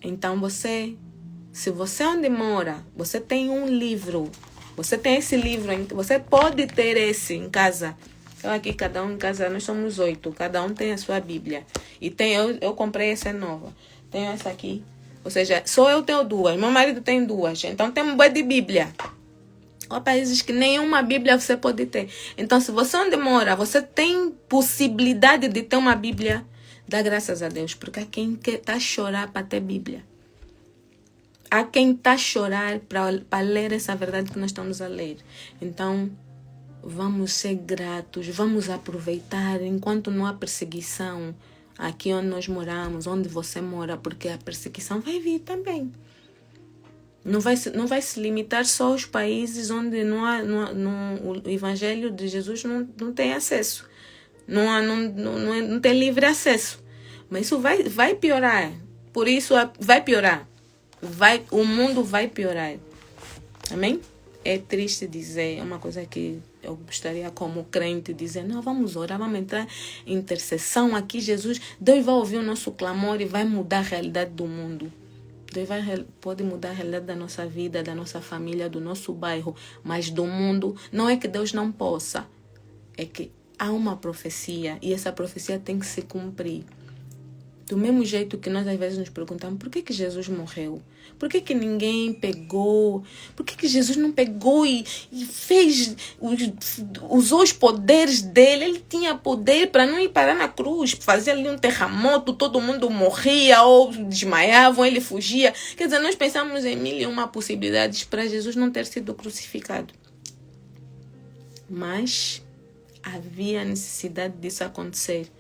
Então se você onde mora, você tem um livro. Você tem esse livro. Você pode ter esse em casa. Eu aqui, cada um em casa, nós somos 8. Cada um tem a sua Bíblia. E eu comprei essa nova. Tenho essa aqui. Ou seja, só eu tenho 2. Meu marido tem 2. Então, temos um bué de Bíblia. Há países que nenhuma Bíblia você pode ter. Então, se você onde mora, você tem possibilidade de ter uma Bíblia, dá graças a Deus. Porque há quem está a chorar para ter Bíblia. Há quem está a chorar para ler essa verdade que nós estamos a ler. Então... vamos ser gratos, vamos aproveitar enquanto não há perseguição aqui onde nós moramos, onde você mora, porque a perseguição vai vir também. Não vai se limitar só aos países onde o evangelho de Jesus não tem acesso, não tem livre acesso. Mas isso vai piorar. Por isso vai piorar. O mundo vai piorar. Amém? É triste dizer, é uma coisa que eu gostaria como crente dizer, não, vamos orar, vamos entrar em intercessão aqui, Jesus, Deus vai ouvir o nosso clamor e vai mudar a realidade do mundo. Deus pode mudar a realidade da nossa vida, da nossa família, do nosso bairro, mas do mundo, não é que Deus não possa, é que há uma profecia e essa profecia tem que se cumprir. Do mesmo jeito que nós às vezes nos perguntamos por que Jesus morreu? Por que ninguém pegou? Por que Jesus não pegou e fez, usou os poderes dele? Ele tinha poder para não ir parar na cruz, fazer ali um terremoto, todo mundo morria ou desmaiavam, ele fugia. Quer dizer, nós pensamos em 1001 possibilidades para Jesus não ter sido crucificado. Mas havia necessidade disso acontecer.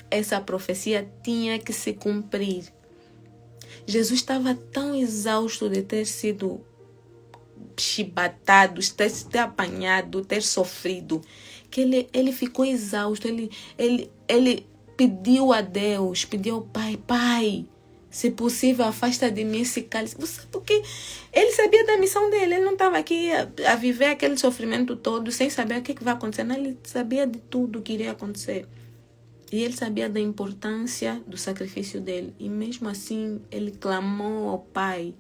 Essa profecia tinha que se cumprir. Jesus estava tão exausto de ter sido chibatado, ter apanhado, ter sofrido, que ele ficou exausto. Ele pediu a Deus, pediu ao Pai, se possível, afasta de mim esse cálice. Porque ele sabia da missão dele. Ele não estava aqui a viver aquele sofrimento todo sem saber o que vai acontecer. Não, ele sabia de tudo que iria acontecer. E ele sabia da importância do sacrifício dele. E mesmo assim, ele clamou ao Pai.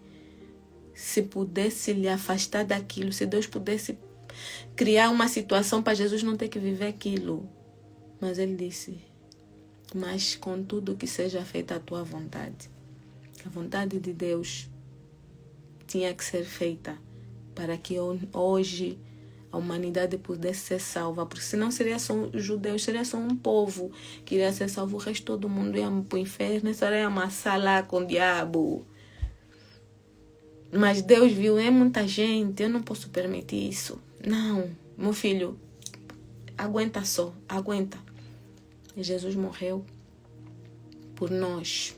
Se pudesse lhe afastar daquilo. Se Deus pudesse criar uma situação para Jesus não ter que viver aquilo. Mas ele disse, mas contudo que seja feita a tua vontade. A vontade de Deus tinha que ser feita para que hoje a humanidade pudesse ser salva, porque senão seria só os judeus, seria só um povo que iria ser salvo, o resto do mundo ia para o inferno, isso ia amassar lá com o diabo. Mas Deus viu, é muita gente, eu não posso permitir isso. Não, meu filho, aguenta só, aguenta. E Jesus morreu por nós.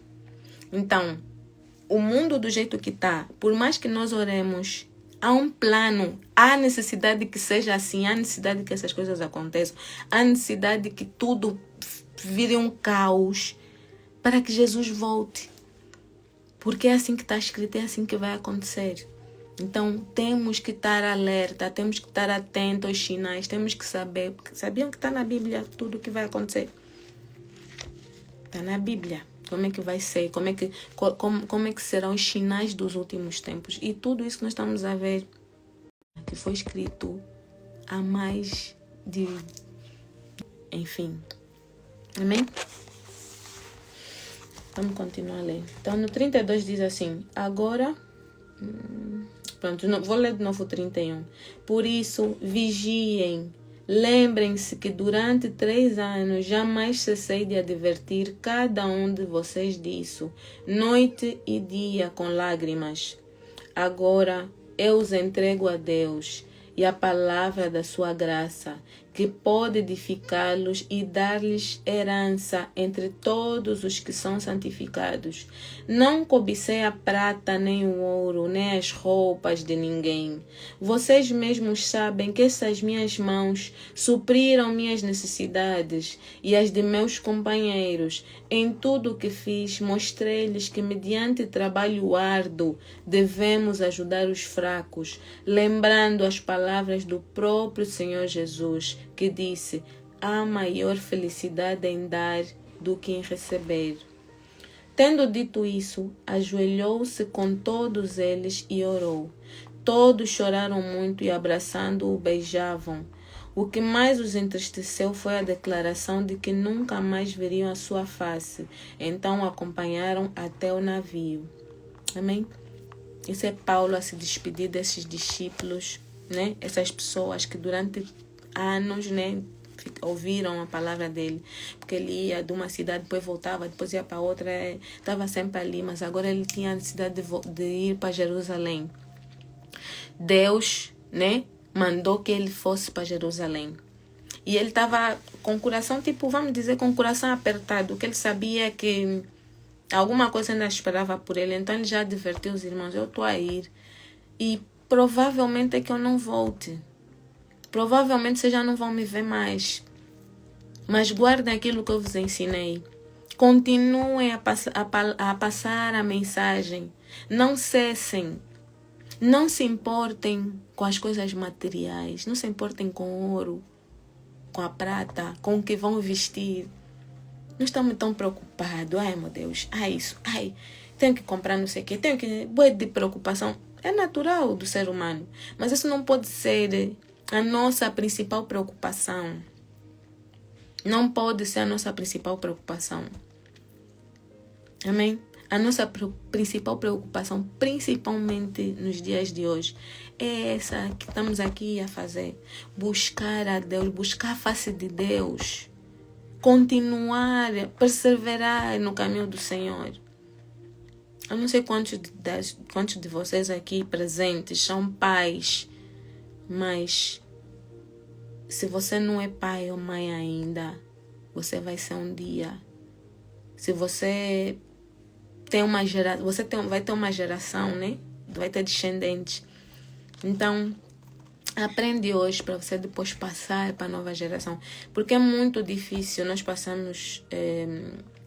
Então, o mundo do jeito que está, por mais que nós oremos, há um plano, há necessidade que seja assim, há necessidade que essas coisas aconteçam, há necessidade que tudo vire um caos para que Jesus volte. Porque é assim que está escrito, é assim que vai acontecer. Então, temos que estar alerta, temos que estar atentos aos sinais, temos que saber, porque sabiam que está na Bíblia tudo o que vai acontecer. Está na Bíblia. Como é que vai ser? Como é que serão os sinais dos últimos tempos? E tudo isso que nós estamos a ver, que foi escrito há mais de... Enfim. Amém? Vamos continuar a ler. Então, no 32 diz assim, agora... Pronto, vou ler de novo o 31. Por isso, vigiem. Lembrem-se que durante 3 anos jamais cessei de advertir cada um de vocês disso, noite e dia com lágrimas. Agora eu os entrego a Deus e a palavra da sua graça, que pode edificá-los e dar-lhes herança entre todos os que são santificados. Não cobicei a prata, nem o ouro, nem as roupas de ninguém. Vocês mesmos sabem que essas minhas mãos supriram minhas necessidades e as de meus companheiros. Em tudo o que fiz, mostrei-lhes que, mediante trabalho árduo, devemos ajudar os fracos, lembrando as palavras do próprio Senhor Jesus, que disse, há maior felicidade em dar do que em receber. Tendo dito isso, ajoelhou-se com todos eles e orou. Todos choraram muito e, abraçando-o, beijavam. O que mais os entristeceu foi a declaração de que nunca mais veriam a sua face. Então o acompanharam até o navio. Amém? Isso é Paulo a se despedir desses discípulos, né? Essas pessoas que durante anos, né, ouviram a palavra dele, porque ele ia de uma cidade, depois voltava, depois ia para outra, estava sempre ali, mas agora ele tinha a necessidade de ir para Jerusalém. Deus, né, mandou que ele fosse para Jerusalém. E ele estava com o coração, tipo, vamos dizer, com o coração apertado, que ele sabia que alguma coisa ainda esperava por ele, então ele já advertiu os irmãos, eu estou a ir, e provavelmente é que eu não volte. Provavelmente vocês já não vão me ver mais. Mas guardem aquilo que eu vos ensinei. Continuem a passar a mensagem. Não cessem. Não se importem com as coisas materiais. Não se importem com o ouro, com a prata, com o que vão vestir. Não estamos tão preocupados. Ai, meu Deus. Ai, isso. Ai, tenho que comprar não sei o quê. Tenho que... Boa de preocupação. É natural do ser humano. Mas isso não pode ser a nossa principal preocupação. Não pode ser a nossa principal preocupação. Amém? A nossa principal preocupação, principalmente nos dias de hoje, é essa que estamos aqui a fazer. Buscar a Deus, buscar a face de Deus. Continuar, perseverar no caminho do Senhor. Eu não sei quantos de vocês aqui presentes são pais, mas se você não é pai ou mãe ainda, você vai ser um dia. Se você tem uma geração, vai ter uma geração, né? Vai ter descendentes. Então, aprende hoje para você depois passar para a nova geração. Porque é muito difícil. Nós passamos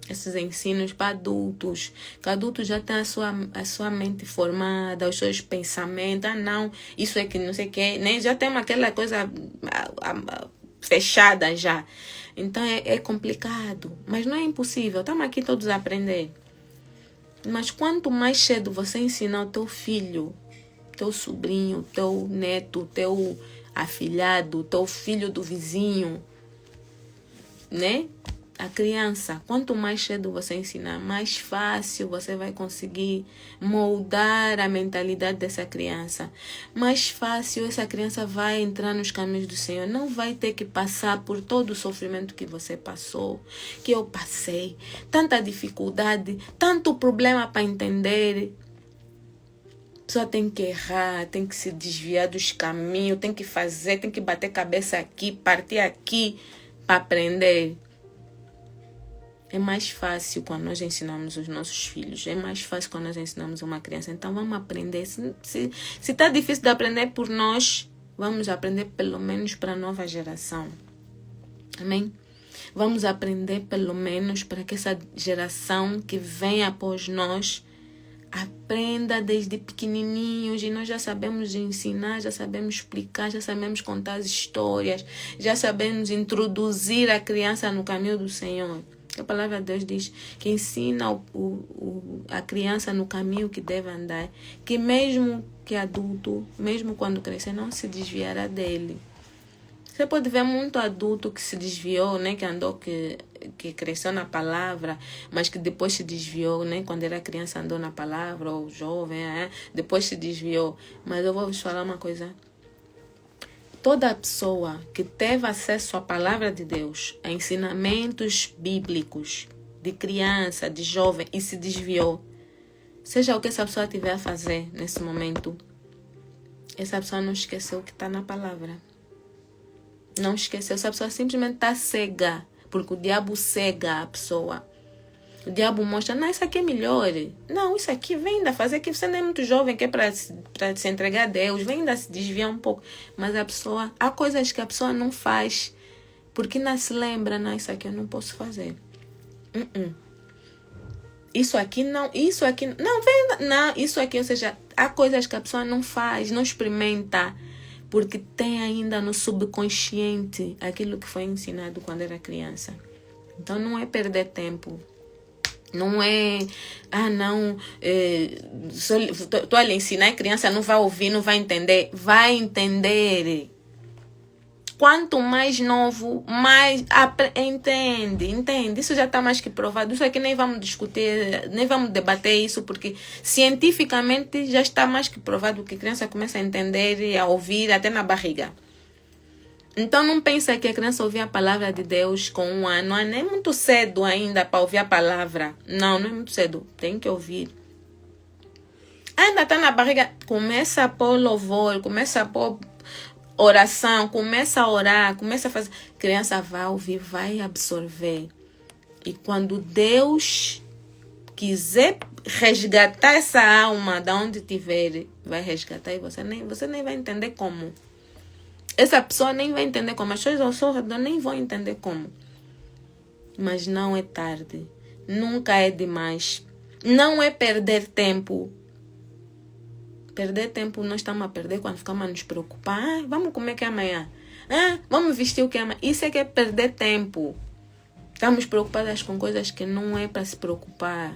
esses ensinos para adultos. Que adultos já têm a sua mente formada, os seus pensamentos. Ah, não, isso é que não sei o que. Né? Já tem aquela coisa fechada já. Então é complicado. Mas não é impossível. Estamos aqui todos a aprender. Mas quanto mais cedo você ensinar o teu filho, teu sobrinho, teu neto, teu afilhado, teu filho do vizinho, né? A criança, quanto mais cedo você ensinar, mais fácil você vai conseguir moldar a mentalidade dessa criança. Mais fácil essa criança vai entrar nos caminhos do Senhor. Não vai ter que passar por todo o sofrimento que você passou, que eu passei. Tanta dificuldade, tanto problema para entender. A pessoa tem que errar, tem que se desviar dos caminhos, tem que fazer, tem que bater cabeça aqui, partir aqui para aprender. É mais fácil quando nós ensinamos os nossos filhos. É mais fácil quando nós ensinamos uma criança. Então vamos aprender. Se está difícil de aprender por nós, vamos aprender pelo menos para a nova geração. Amém? Vamos aprender pelo menos para que essa geração que vem após nós aprenda desde pequenininhos. E nós já sabemos ensinar, já sabemos explicar, já sabemos contar as histórias, já sabemos introduzir a criança no caminho do Senhor. A palavra de Deus diz que ensina a criança no caminho que deve andar, que mesmo que adulto, mesmo quando crescer, não se desviará dele. Você pode ver muito adulto que se desviou, né? Que cresceu na palavra, mas que depois se desviou, né? Quando era criança andou na palavra, ou jovem, depois se desviou. Mas eu vou vos falar uma coisa. Toda pessoa que teve acesso à palavra de Deus, a ensinamentos bíblicos, de criança, de jovem, e se desviou, seja o que essa pessoa tiver a fazer nesse momento, essa pessoa não esqueceu o que está na palavra. Não esqueceu. Essa pessoa simplesmente está cega, porque o diabo cega a pessoa. O diabo mostra, não, isso aqui é melhor. Não, isso aqui vem ainda fazer que você não é muito jovem, que é para se entregar a Deus, vem ainda se desviar um pouco. Mas a pessoa, há coisas que a pessoa não faz, porque não se lembra, não, isso aqui eu não posso fazer. Isso aqui não, isso aqui, não, vem, não, isso aqui, ou seja, há coisas que a pessoa não faz, não experimenta, porque tem ainda no subconsciente aquilo que foi ensinado quando era criança. Então não é perder tempo. Não é, estou a lhe ensinar, a criança não vai ouvir, não vai entender. Vai entender. Quanto mais novo, mais entende. Isso já está mais que provado. Isso aqui nem vamos discutir, nem vamos debater isso, porque cientificamente já está mais que provado que a criança começa a entender e a ouvir até na barriga. Então não pensa que a criança ouvir a palavra de Deus com 1 ano. Não é muito cedo ainda para ouvir a palavra. Não é muito cedo. Tem que ouvir. Ainda está na barriga. Começa a pôr louvor, começa a pôr oração, começa a orar, começa a fazer. A criança vai ouvir, vai absorver. E quando Deus quiser resgatar essa alma de onde tiver, vai resgatar e você nem vai entender como. Essa pessoa nem vai entender como. As pessoas ao seu redor nem vão entender como. Mas não é tarde. Nunca é demais. Não é perder tempo. Perder tempo nós estamos a perder quando ficamos a nos preocupar. Vamos comer que é amanhã. Vamos vestir o que é amanhã. Isso é que é perder tempo. Estamos preocupadas com coisas que não é para se preocupar.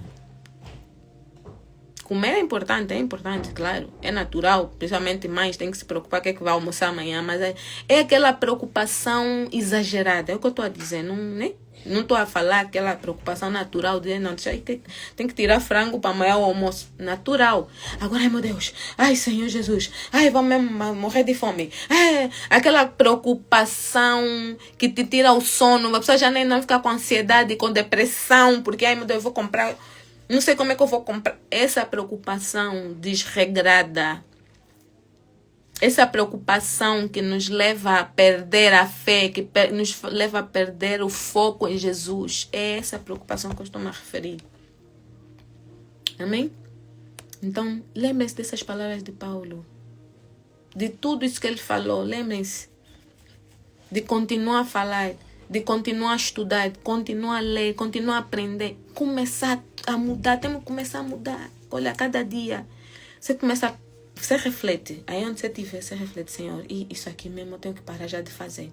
Comer é importante, claro. É natural, principalmente mães têm que se preocupar com o que vai almoçar amanhã, mas é aquela preocupação exagerada. É o que eu estou a dizer, não, né? Não estou a falar aquela preocupação natural de não, tem que tirar frango para amanhã o almoço. Natural. Agora, ai meu Deus, ai Senhor Jesus, ai vou mesmo morrer de fome. Aquela preocupação que te tira o sono, a pessoa já nem não fica com ansiedade, com depressão, porque ai meu Deus, eu vou comprar. Não sei como é que eu vou comprar. Essa preocupação desregrada. Essa preocupação que nos leva a perder a fé, que nos leva a perder o foco em Jesus. É essa preocupação que eu estou me a referir. Amém? Então, lembrem-se dessas palavras de Paulo. De tudo isso que ele falou. Lembrem-se de continuar a falar, de continuar a estudar, de continuar a ler, continuar a aprender. Começar a mudar. Temos que começar a mudar. Olha, cada dia. Você começa a... Você reflete. Aí onde você estiver, você reflete, Senhor, e isso aqui mesmo eu tenho que parar já de fazer.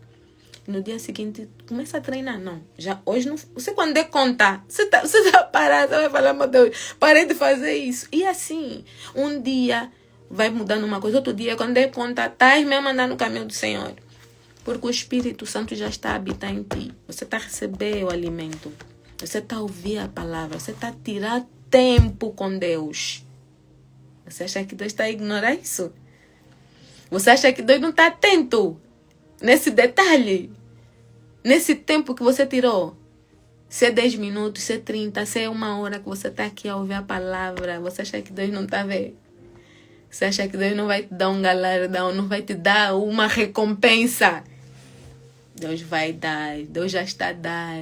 E no dia seguinte, começa a treinar. Não, já hoje não... Você quando der conta, você tá parado, você vai falar, meu Deus, parei de fazer isso. E assim, um dia vai mudando uma coisa, outro dia, quando der conta, estás mesmo andando no caminho do Senhor. Porque o Espírito Santo já está a habitar em ti. Você está a receber o alimento. Você está a ouvir a palavra. Você está a tirar tempo com Deus. Você acha que Deus está a ignorar isso? Você acha que Deus não está atento nesse detalhe? Nesse tempo que você tirou? Se é 10 minutos, se é 30, se é 1 hora que você está aqui a ouvir a palavra. Você acha que Deus não está a ver? Você acha que Deus não vai te dar um galardão? Não vai te dar uma recompensa? Deus vai dar. Deus já está a dar.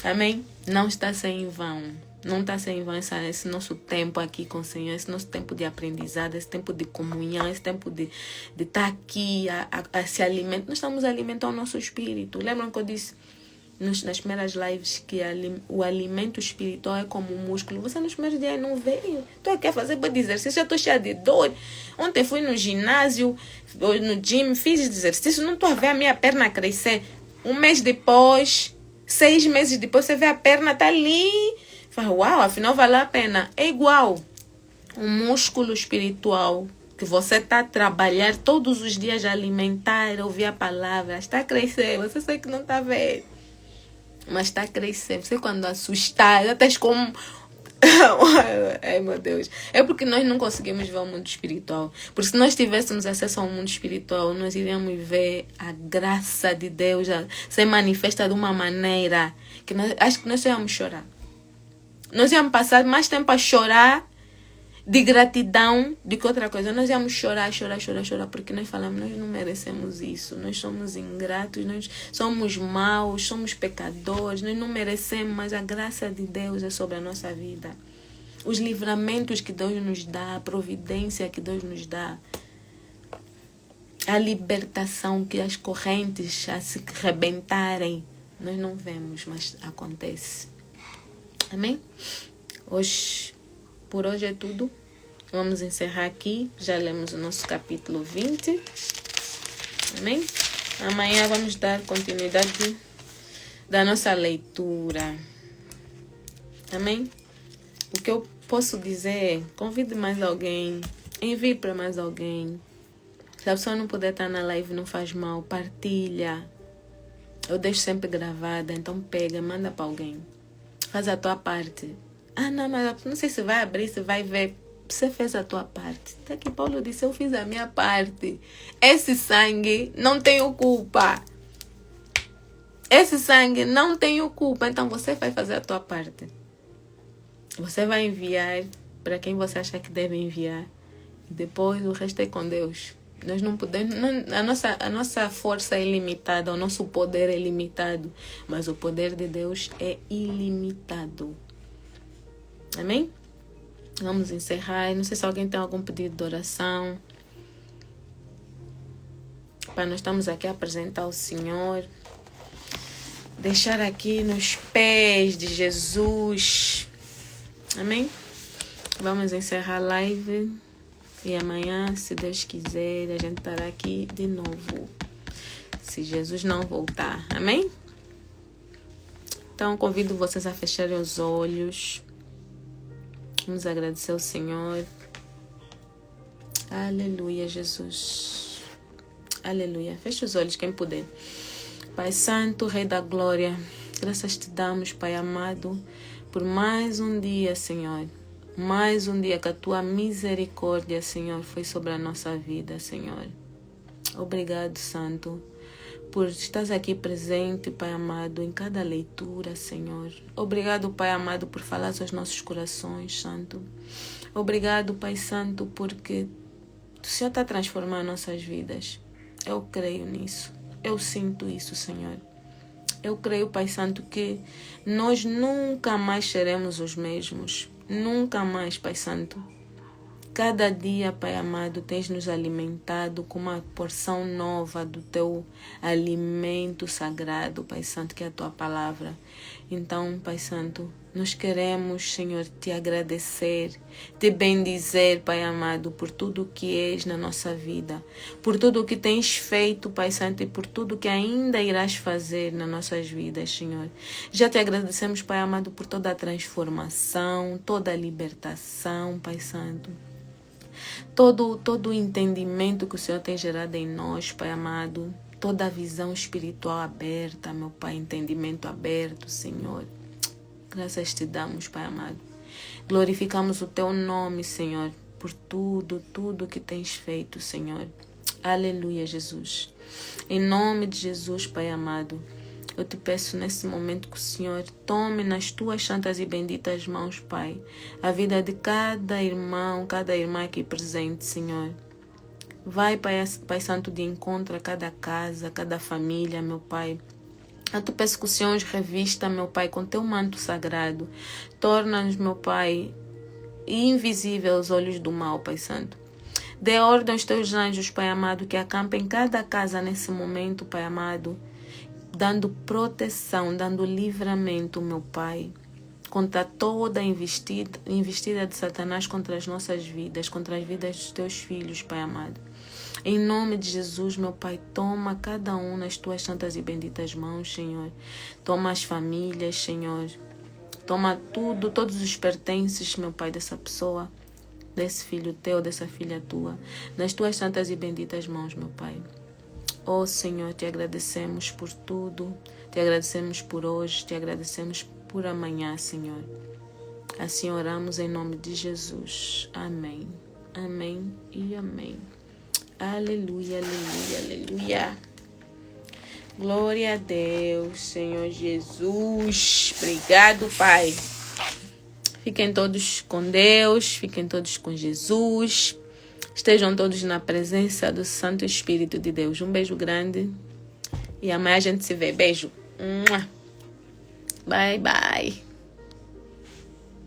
Amém? Não está sem vão. Não está sem vão esse nosso tempo aqui com o Senhor, esse nosso tempo de aprendizado, esse tempo de comunhão, esse tempo de estar aqui a se alimentar. Nós estamos a alimentar o nosso espírito. Lembram que eu disse nas primeiras lives que o alimento espiritual é como um músculo? Você nos primeiros dias não veio. Tu quer fazer para exercício? Já estou cheia de dor. Ontem fui no ginásio, no gym, fiz exercício, não estou a ver a minha perna crescer. 1 mês depois, 6 meses depois, você vê a perna está ali. Fala, uau, afinal vale a pena. É igual um músculo espiritual que você está a trabalhar todos os dias, a alimentar, a ouvir a palavra, está a crescer. Você sabe que não está vendo, mas está a crescer. Você quando assustar, já está como... Ai meu Deus. É porque nós não conseguimos ver o mundo espiritual. Porque se nós tivéssemos acesso ao mundo espiritual, nós iríamos ver a graça de Deus ser manifesta de uma maneira que acho que nós íamos chorar. Nós íamos passar mais tempo a chorar de gratidão do que outra coisa. Nós íamos chorar, porque nós falamos, nós não merecemos isso. Nós somos ingratos, nós somos maus, somos pecadores, nós não merecemos, mas a graça de Deus é sobre a nossa vida. Os livramentos que Deus nos dá, a providência que Deus nos dá, a libertação, que as correntes a se rebentarem, nós não vemos, mas acontece. Amém? Por hoje é tudo. Vamos encerrar aqui. Já lemos o nosso capítulo 20. Amém? Amanhã vamos dar continuidade da nossa leitura. Amém? O que eu posso dizer é, convide mais alguém. Envie para mais alguém. Se a pessoa não puder estar na live, não faz mal. Partilha. Eu deixo sempre gravada. Então pega, manda para alguém. Faz a tua parte. Não, mas não sei se vai abrir, se vai ver. Você fez a tua parte. Até que Paulo disse, eu fiz a minha parte. Esse sangue não tem culpa. Esse sangue não tem culpa. Então você vai fazer a tua parte. Você vai enviar para quem você acha que deve enviar. E depois o resto é com Deus. Nós não podemos, a nossa força é ilimitada, o nosso poder é limitado, mas o poder de Deus é ilimitado. Amém? Vamos encerrar. Não sei se alguém tem algum pedido de oração. Nós estamos aqui a apresentar o Senhor. deixar aqui nos pés de Jesus. Amém? Vamos encerrar a live. E amanhã, se Deus quiser, a gente estará aqui de novo. Se Jesus não voltar. Amém? Então, convido vocês a fecharem os olhos. Vamos agradecer ao Senhor. Aleluia, Jesus. Aleluia. Feche os olhos, quem puder. Pai Santo, Rei da Glória, graças te damos, Pai amado, por mais um dia, Senhor. Mais um dia que a tua misericórdia, Senhor, foi sobre a nossa vida, Senhor. Obrigado, Santo, por estás aqui presente, Pai amado, em cada leitura, Senhor. Obrigado, Pai amado, por falar aos nossos corações, Santo. Obrigado, Pai Santo, porque o Senhor está transformando nossas vidas. Eu creio nisso. Eu sinto isso, Senhor. Eu creio, Pai Santo, que nós nunca mais seremos os mesmos. Nunca mais, Pai Santo. Cada dia, Pai amado, tens nos alimentado com uma porção nova do teu alimento sagrado, Pai Santo, que é a tua palavra. Então, Pai Santo, nós queremos, Senhor, te agradecer, te bendizer, Pai amado, por tudo o que és na nossa vida, por tudo o que tens feito, Pai Santo, e por tudo que ainda irás fazer nas nossas vidas, Senhor. Já te agradecemos, Pai amado, por toda a transformação, toda a libertação, Pai Santo. Todo o entendimento que o Senhor tem gerado em nós, Pai amado, toda a visão espiritual aberta, meu Pai, entendimento aberto, Senhor. Graças te damos, Pai amado. Glorificamos o teu nome, Senhor, por tudo que tens feito, Senhor. Aleluia, Jesus. Em nome de Jesus, Pai amado, eu te peço nesse momento que o Senhor tome nas tuas santas e benditas mãos, Pai, a vida de cada irmão, cada irmã aqui presente, Senhor. Vai, Pai Santo, de encontro a cada casa, cada família, meu Pai. Eu te peço que o Senhor os revista, meu Pai, com teu manto sagrado. Torna-nos, meu Pai, invisível aos olhos do mal, Pai Santo. Dê ordem aos teus anjos, Pai amado, que acampem em cada casa nesse momento, Pai amado, dando proteção, dando livramento, meu Pai, contra toda a investida de Satanás contra as nossas vidas, contra as vidas dos teus filhos, Pai amado. Em nome de Jesus, meu Pai, toma cada um nas tuas santas e benditas mãos, Senhor. Toma as famílias, Senhor. Toma tudo, todos os pertences, meu Pai, dessa pessoa, desse filho teu, dessa filha tua, nas tuas santas e benditas mãos, meu Pai. Oh Senhor, te agradecemos por tudo, te agradecemos por hoje, te agradecemos por amanhã, Senhor. Assim oramos em nome de Jesus. Amém. Amém e amém. Aleluia, aleluia, aleluia. Glória a Deus, Senhor Jesus. Obrigado, Pai. Fiquem todos com Deus, fiquem todos com Jesus. Estejam todos na presença do Santo Espírito de Deus. Um beijo grande. E amanhã a gente se vê. Beijo. Bye, bye.